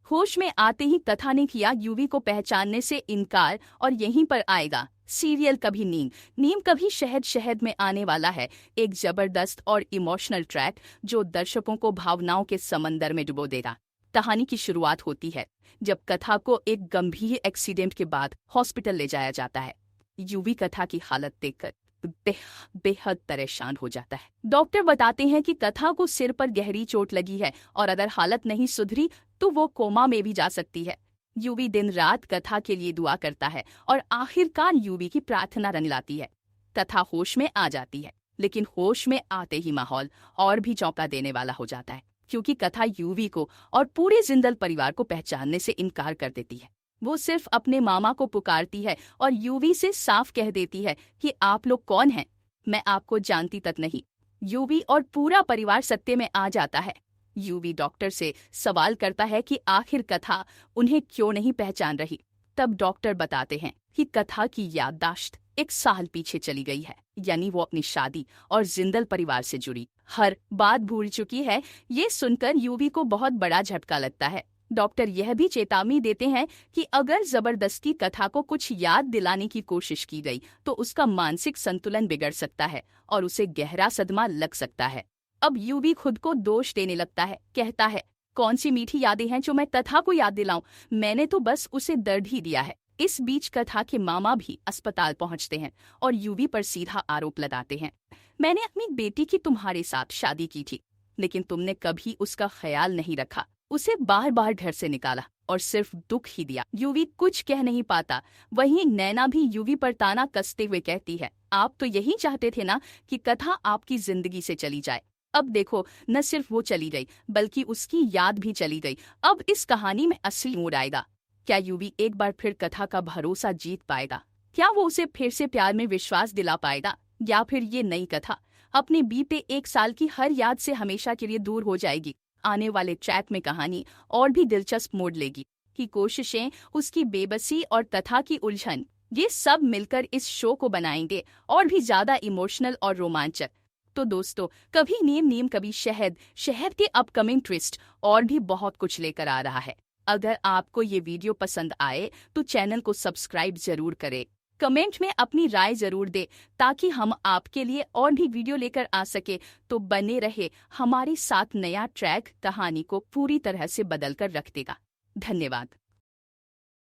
होश में आते ही कथा ने किया यूवी को पहचानने से इनकार और यहीं पर आएगा सीरियल कभी नीम। नीम कभी शहद शहद में आने वाला है, एक जबरदस्त और इमोशनल ट्रैक जो दर्शकों को भावनाओं के समंदर में डुबो देगा। कहानी की शुरुआत होती है जब कथा को एक गंभीर एक्सीडेंट के बाद हॉस्पिटल ले जाया जाता है। यूवी कथा की हालत देखकर बेहद परेशान हो जाता है। डॉक्टर बताते हैं कि कथा को सिर पर गहरी चोट लगी है और अगर हालत नहीं सुधरी तो वो कोमा में भी जा सकती है। यूवी दिन रात कथा के लिए दुआ करता है और आखिरकार यूवी की प्रार्थना रन लाती है। कथा होश में आ जाती है, लेकिन होश में आते ही माहौल और भी चौंका देने वाला हो जाता है, क्योंकि कथा यूवी को और पूरे जिंदल परिवार को पहचानने से इनकार कर देती है। वो सिर्फ अपने मामा को पुकारती है और यूवी से साफ कह देती है कि आप लोग कौन हैं, मैं आपको जानती तक नहीं। यूवी और पूरा परिवार सत्य में आ जाता है। यूवी डॉक्टर से सवाल करता है कि आखिर कथा उन्हें क्यों नहीं पहचान रही। तब डॉक्टर बताते हैं कि कथा की याददाश्त 1 साल पीछे चली गई है, यानी वो अपनी शादी और जिंदल परिवार से जुड़ी हर बात भूल चुकी है। ये सुनकर यूवी को बहुत बड़ा झटका लगता है। डॉक्टर यह भी चेतावनी देते हैं कि अगर जबरदस्ती कथा को कुछ याद दिलाने की कोशिश की गई तो उसका मानसिक संतुलन बिगड़ सकता है और उसे गहरा सदमा लग सकता है। अब यूवी खुद को दोष देने लगता है, कहता है कौन सी मीठी यादें हैं जो मैं कथा को याद दिलाऊं, मैंने तो बस उसे दर्द ही दिया है। इस बीच कथा के मामा भी अस्पताल पहुंचते हैं और यूवी पर सीधा आरोप लगाते हैं, मैंने अपनी बेटी की तुम्हारे साथ शादी की थी, लेकिन तुमने कभी उसका ख्याल नहीं रखा, उसे बार बार घर से निकाला और सिर्फ दुख ही दिया। यूवी कुछ कह नहीं पाता। वहीं नैना भी यूवी पर ताना कसते हुए कहती है, आप तो यही चाहते थे ना कि कथा आपकी जिंदगी से चली जाए। अब देखो, न सिर्फ वो चली गई बल्कि उसकी याद भी चली गई। अब इस कहानी में असली मोड़ आएगा। क्या यूवी एक बार फिर कथा का भरोसा जीत पाएगा? क्या वो उसे फिर से प्यार में विश्वास दिला पाएगा, या फिर ये नई कथा अपने बीते 1 साल की हर याद से हमेशा के लिए दूर हो जाएगी? आने वाले ट्रैक में कहानी और भी दिलचस्प मोड़ लेगी कि कोशिशें, उसकी बेबसी और कथा की उलझन, ये सब मिलकर इस शो को बनाएंगे और भी ज्यादा इमोशनल और रोमांचक। तो दोस्तों, कभी नीम नीम कभी शहद शहद के अपकमिंग ट्विस्ट और भी बहुत कुछ लेकर आ रहा है। अगर आपको ये वीडियो पसंद आए तो चैनल को सब्सक्राइब जरूर करें, कमेंट में अपनी राय जरूर दे ताकि हम आपके लिए और भी वीडियो लेकर आ सके। तो बने रहे हमारे साथ, नया ट्रैक कहानी को पूरी तरह से बदल कर रख देगा। धन्यवाद।